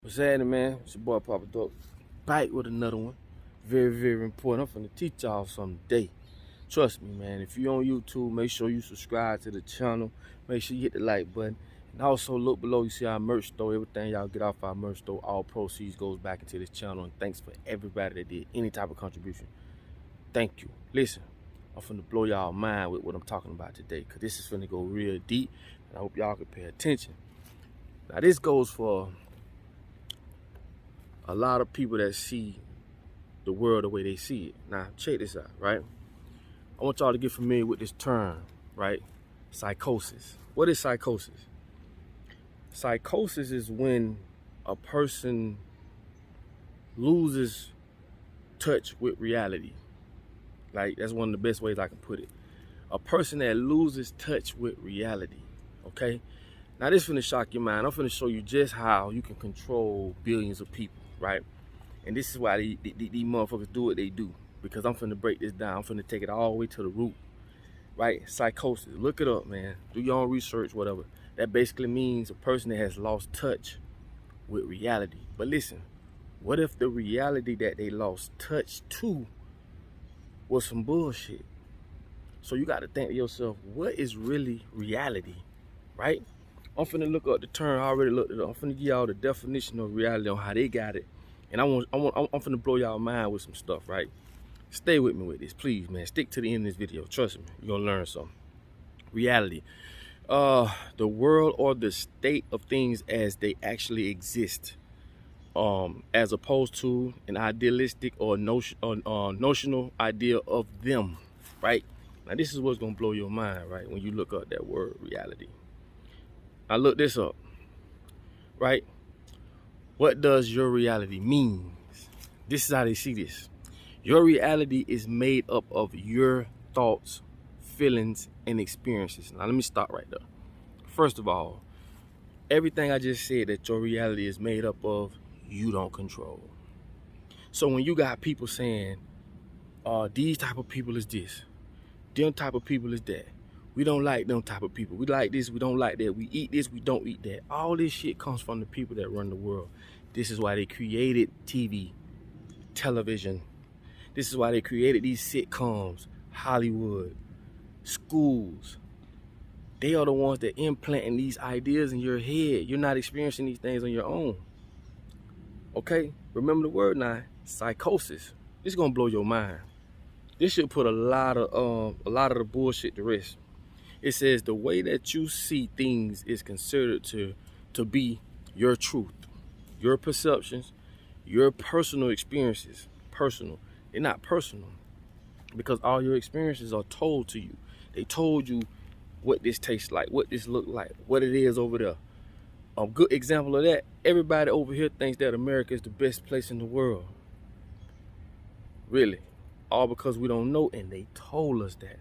What's happening, man? It's your boy Papa Dope. Back with another one. Very, very important. I'm finna teach y'all something today. Trust me, man. If you're on YouTube, make sure you subscribe to the channel. Make sure you hit the like button. And also look below, you see our merch store. Everything y'all get off our merch store, all proceeds goes back into this channel. And thanks for everybody that did any type of contribution. Thank you. Listen, I'm finna blow y'all mind with what I'm talking about today, because this is finna go real deep. And I hope y'all can pay attention. Now this goes for a lot of people that see the world the way they see it. Now, check this out, right? I want y'all to get familiar with this term, right? Psychosis. What is psychosis? Psychosis is when a person loses touch with reality. Like, that's one of the best ways I can put it. A person that loses touch with reality, okay? Now, this is finna shock your mind. I'm finna show you just how you can control billions of people, right? And this is why these motherfuckers do what they do, because I'm finna break this down. I'm finna take it all the way to the root, right? Psychosis. Look it up, man. Do your own research, whatever. That basically means a person that has lost touch with reality. But listen, what if the reality that they lost touch to was some bullshit? So you got to think to yourself, what is really reality, right? I'm finna look up the term. I already looked it up. I'm finna give y'all the definition of reality on how they got it. And I'm finna blow y'all mind with some stuff, right? Stay with me with this, please, man. Stick to the end of this video. Trust me, you're gonna learn something. Reality. The world or the state of things as they actually exist. As opposed to an idealistic or notional idea of them, right? Now this is what's gonna blow your mind, right? When you look up that word reality. I looked this up, right? What does your reality mean? This is how they see this. Your reality is made up of your thoughts, feelings, and experiences. Now let me stop right there. First of all, everything I just said that your reality is made up of, you don't control. So when you got people saying, these type of people is this, them type of people is that, we don't like them type of people, we like this, we don't like that, we eat this, we don't eat that. All this shit comes from the people that run the world. This is why they created TV, television. This is why they created these sitcoms, Hollywood, schools. They are the ones that implanting these ideas in your head. You're not experiencing these things on your own. Okay? Remember the word now, psychosis. This is gonna blow your mind. This should put a lot of the bullshit to rest. It says the way that you see things is considered to be your truth, your perceptions, your personal experiences. Personal. They're not personal, because all your experiences are told to you. They told you what this tastes like, what this look like, what it is over there. A good example of that, everybody over here thinks that America is the best place in the world. Really. All because we don't know, and they told us that.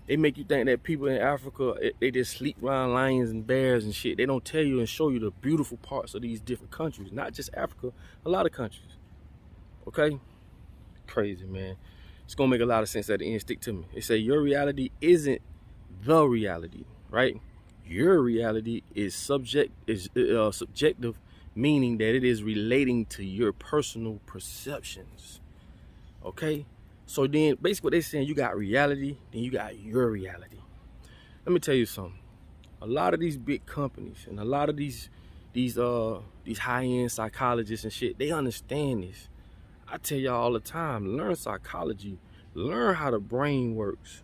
They make you think that people in Africa, they just sleep around lions and bears and shit. They don't tell you and show you the beautiful parts of these different countries. Not just Africa, a lot of countries. Okay? Crazy, man. It's gonna make a lot of sense at the end. Stick to me. They say your reality isn't the reality, right? Your reality is subjective, meaning that it is relating to your personal perceptions. Okay? So then basically what they're saying, you got reality, then you got your reality. Let me tell you something. A lot of these big companies and a lot of these high-end psychologists and shit, they understand this. I tell y'all all the time, learn psychology, learn how the brain works.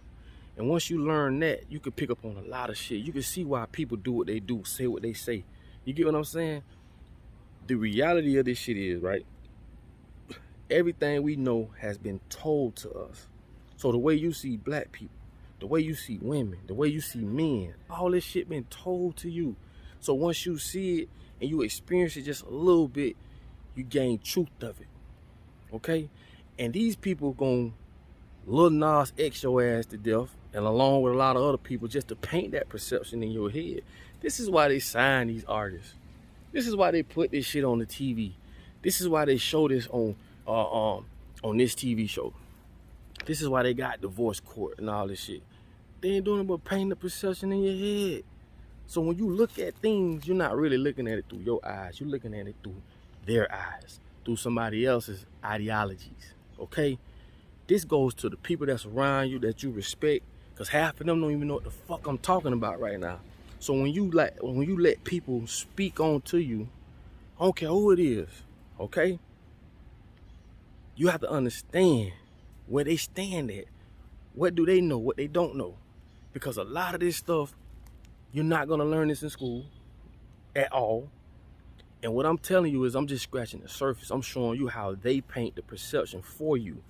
And once you learn that, you can pick up on a lot of shit. You can see why people do what they do, say what they say. You get what I'm saying? The reality of this shit is, right? Everything we know has been told to us. So the way you see black people, the way you see women, the way you see men, all this shit been told to you. So once you see it and you experience it just a little bit, you gain truth of it. Okay? And these people gonna Lil Nas X your ass to death, and along with a lot of other people, just to paint that perception in your head. This is why they sign these artists. This is why they put this shit on the TV. This is why they show this on this TV show. This is why they got divorce court and all this shit. They ain't doing but painting the perception in your head. So when you look at things, you're not really looking at it through your eyes. You're looking at it through their eyes, through somebody else's ideologies, okay? This goes to the people that's around you that you respect, because half of them don't even know what the fuck I'm talking about right now. So when you let people speak on to you, I don't care who it is, okay? You have to understand where they stand at. What do they know, what they don't know? Because a lot of this stuff, you're not gonna learn this in school at all. And what I'm telling you is I'm just scratching the surface. I'm showing you how they paint the perception for you.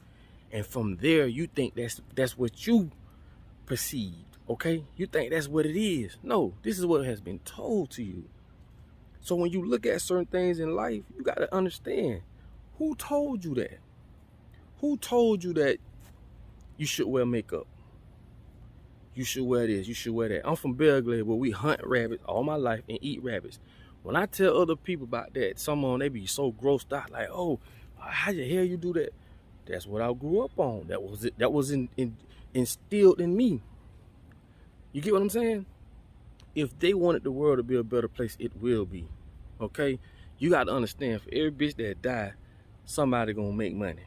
And from there, you think that's what you perceived, okay? You think that's what it is. No, this is what has been told to you. So when you look at certain things in life, you gotta understand, who told you that? Who told you that you should wear makeup? You should wear this, you should wear that. I'm from Belgrade, where we hunt rabbits all my life and eat rabbits. When I tell other people about that, some of them, they be so grossed out, like, oh, how the hell you do that? That's what I grew up on. That was it. That was instilled in me. You get what I'm saying? If they wanted the world to be a better place, it will be. Okay? You got to understand, for every bitch that die, somebody gonna make money.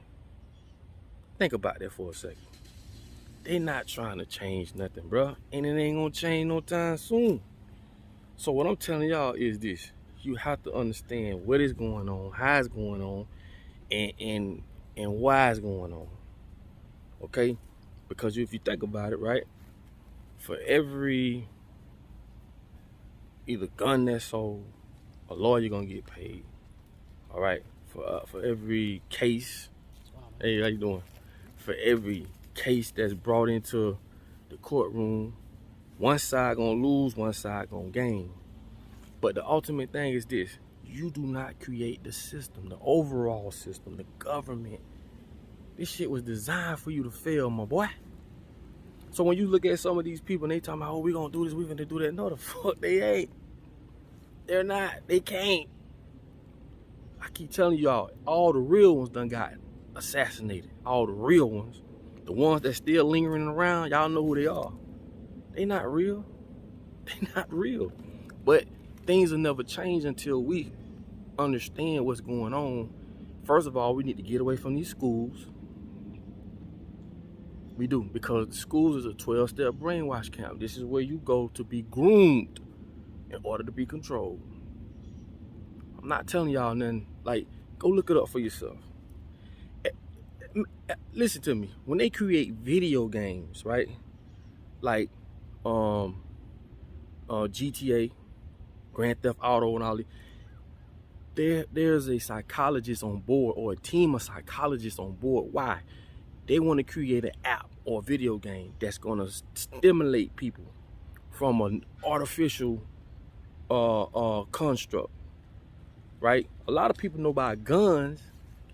Think about that for a second. They not trying to change nothing, bro. And it ain't gonna change no time soon. So what I'm telling y'all is this. You have to understand what is going on, how it's going on, and why it's going on. Okay? Because if you think about it, right? For every either gun that's sold, a lawyer gonna get paid. All right? For every case, hey, how you doing? For every case that's brought into the courtroom, one side gonna lose, one side gonna gain. But the ultimate thing is this: you do not create the system, the overall system, the government. This shit was designed for you to fail, my boy. So when you look at some of these people and they talking about, oh, we gonna do this, we gonna do that. No, the fuck they ain't. They're not. They can't. I keep telling y'all, all the real ones done got assassinated. All the real ones. The ones that's still lingering around, y'all know who they are. They not real. They not real. But things will never change until we understand what's going on. First of all, we need to get away from these schools. We do, because the schools is a 12-step brainwash camp. This is where you go to be groomed in order to be controlled. I'm not telling y'all nothing. Like, go look it up for yourself. Listen to me. When they create video games, right? Like GTA, Grand Theft Auto, and all that, there's a psychologist on board, or a team of psychologists on board. Why? They want to create an app or a video game that's going to stimulate people from an artificial construct, right? A lot of people know about guns,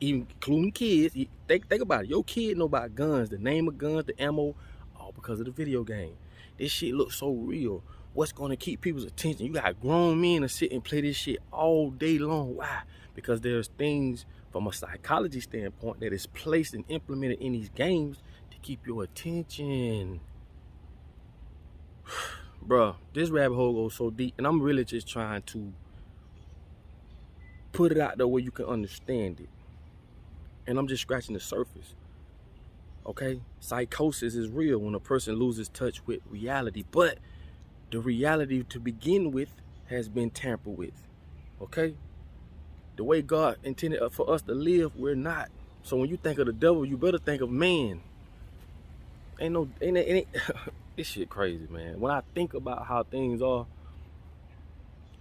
even including kids. Think about it. Your kid know about guns, the name of guns, the ammo, all because of the video game. This shit looks so real. What's going to keep people's attention? You got grown men to sit and play this shit all day long. Why? Because there's things from a psychology standpoint that is placed and implemented in these games to keep your attention. Bruh, this rabbit hole goes so deep, and I'm really just trying to put it out there where you can understand it. And I'm just scratching the surface. Okay? Psychosis is real when a person loses touch with reality, but the reality to begin with has been tampered with. Okay? The way God intended for us to live, we're not. So when you think of the devil, you better think of man. Ain't this shit crazy, man. When I think about how things are,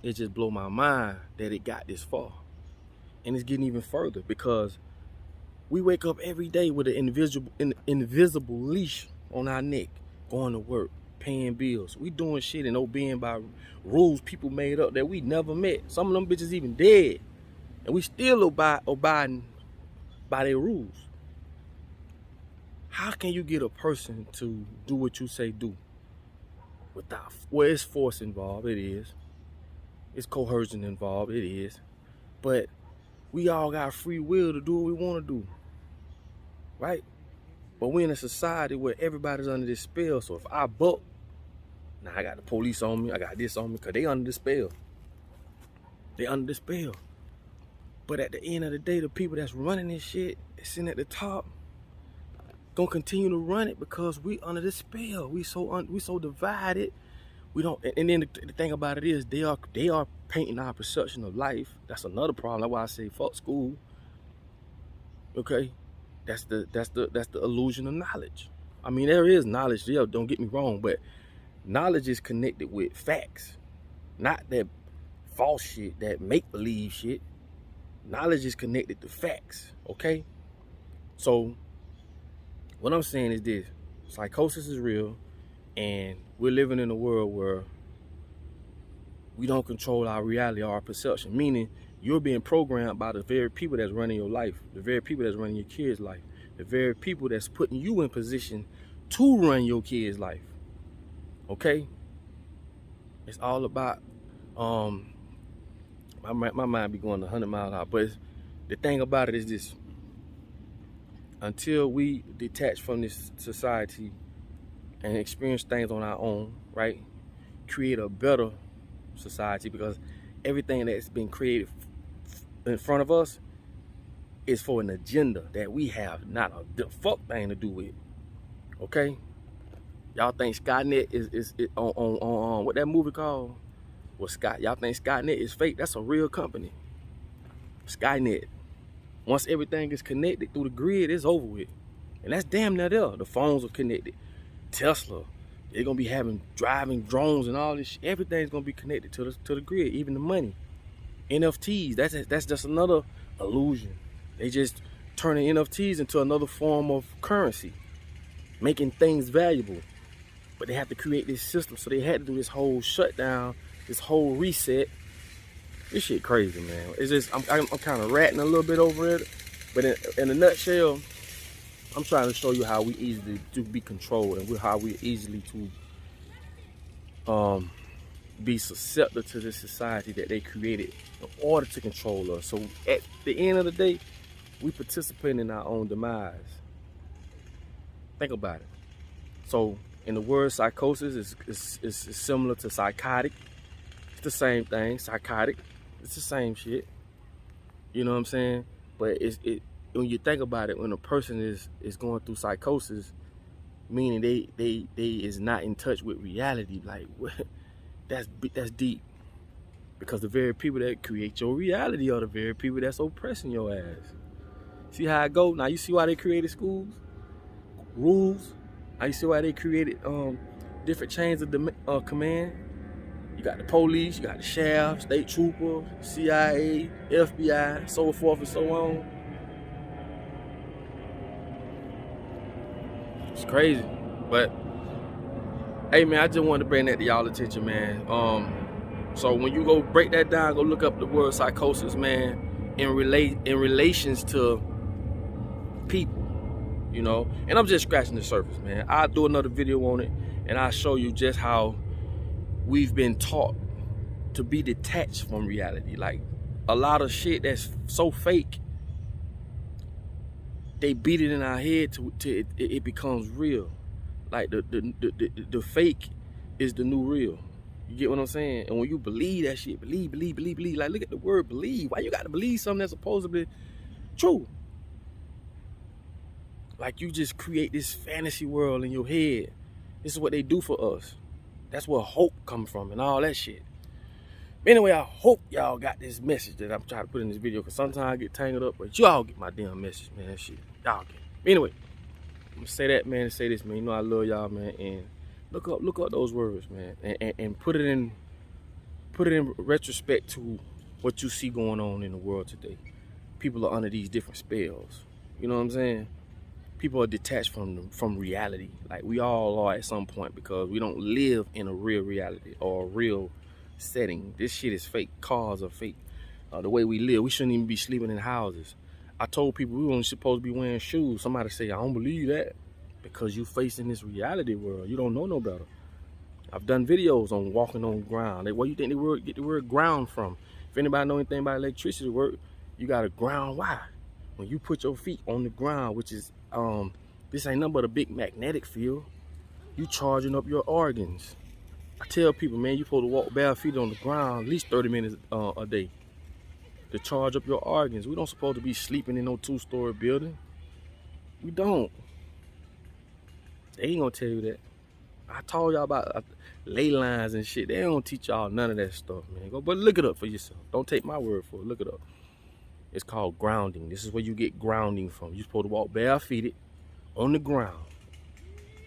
it just blow my mind that it got this far. And it's getting even further, because we wake up every day with an invisible leash on our neck, going to work, paying bills. We doing shit and obeying by rules people made up that we never met. Some of them bitches even dead. And we still abiding by their rules. How can you get a person to do what you say do? Without, well, it's force involved, it is. It's coercion involved, it is. But we all got free will to do what we want to do. Right? But we're in a society where everybody's under this spell. So if I buck, now I got the police on me, I got this on me, because they under the spell. They under the spell. But at the end of the day, the people that's running this shit, sitting at the top, gonna continue to run it because we under the spell. We so divided. We don't. And then the thing about it is, they are painting our perception of life. That's another problem. That's why I say fuck school. Okay, that's the illusion of knowledge. I mean, there is knowledge there. Don't get me wrong, but knowledge is connected with facts, not that false shit, that make believe shit. Knowledge is connected to facts. Okay, so what I'm saying is this: psychosis is real, and we're living in a world where we don't control our reality or our perception. Meaning, you're being programmed by the very people that's running your life, the very people that's running your kids' life, the very people that's putting you in position to run your kids' life. Okay? It's all about, my mind be going 100 miles an hour, but the thing about it is this: until we detach from this society and experience things on our own, right? Create a better society, because everything that's been created in front of us is for an agenda that we have not a fuck thing to do with. Okay? Y'all think Skynet is on what that movie called? Y'all think Skynet is fake? That's a real company. Skynet. Once everything is connected through the grid, it's over with. And that's damn near there. The phones are connected. Tesla, they're gonna be driving drones and all this shit. Everything's gonna be connected to the grid, even the money. NFTs, that's just another illusion. They just turning NFTs into another form of currency, making things valuable. But they have to create this system, so they had to do this whole shutdown, this whole reset. This shit crazy, man. It's just I'm kind of ratting a little bit over it, but in a nutshell, I'm trying to show you how we easily to be controlled, and how we easily to be susceptible to this society that they created in order to control us. So at the end of the day, we participate in our own demise. Think about it. So in the word psychosis is similar to psychotic. It's the same thing. Psychotic. It's the same shit. You know what I'm saying? But when you think about it, when a person is going through psychosis, meaning they is not in touch with reality, like that's deep. Because the very people that create your reality are the very people that's oppressing your ass. See how it go? Now you see why they created schools, rules. Now you see why they created different chains of command. You got the police, you got the sheriff, state trooper, CIA, FBI, so forth and so on. It's crazy, but hey man, I just wanted to bring that to y'all attention, man. So when you go break that down, go look up the word psychosis, man, in relations to people, you know. And I'm just scratching the surface, man. I'll do another video on it, and I'll show you just how we've been taught to be detached from reality. Like a lot of shit that's so fake, they beat it in our head to it becomes real. Like the fake is the new real. You get what I'm saying? And when you believe that shit, believe. Like, look at the word believe. Why you got to believe something that's supposedly true? Like, you just create this fantasy world in your head. This is what they do for us. That's where hope comes from and all that shit. Anyway, I hope y'all got this message that I'm trying to put in this video, because sometimes I get tangled up, but y'all get my damn message, man. That shit, y'all get it. Anyway, I'm gonna say that, man, and say this, man. You know I love y'all, man, and look up those words, man, and put it in retrospect to what you see going on in the world today. People are under these different spells. You know what I'm saying? People are detached from reality. Like we all are at some point, because we don't live in a real reality or a real setting. This shit is fake. Cars are fake. The way we live, we shouldn't even be sleeping in houses. I told people we weren't supposed to be wearing shoes. Somebody say, I don't believe that, because you facing this reality world. You don't know no better. I've done videos on walking on ground. Like, where you think they get the word ground from? If anybody know anything about electricity work, you got a ground wire. When you put your feet on the ground, which is this ain't nothing but a big magnetic field, you charging up your organs. I tell people, man, you supposed to walk bare feet on the ground at least 30 minutes a day. to charge up your organs. We don't supposed to be sleeping in no 2-story building. We don't. They ain't gonna tell you that. I told y'all about ley lines and shit. They don't teach y'all none of that stuff, man. But look it up for yourself. Don't take my word for it. Look it up. It's called grounding. This is where you get grounding from. You're supposed to walk barefooted on the ground,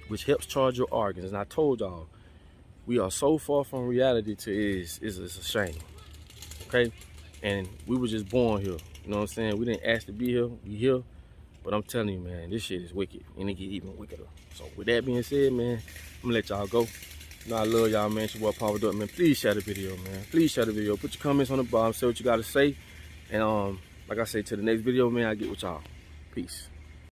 which helps charge your organs. And I told y'all, we are so far from reality to it's a shame. Okay? And we were just born here. You know what I'm saying? We didn't ask to be here. We here. But I'm telling you, man, this shit is wicked. And it get even wickeder. So with that being said, man, I'm gonna let y'all go. You know I love y'all, man. It's your boy Powered Up, man. Please share the video, man. Please share the video. Put your comments on the bottom. Say what you gotta say. And like I say, to the next video, man, I get with y'all. Peace.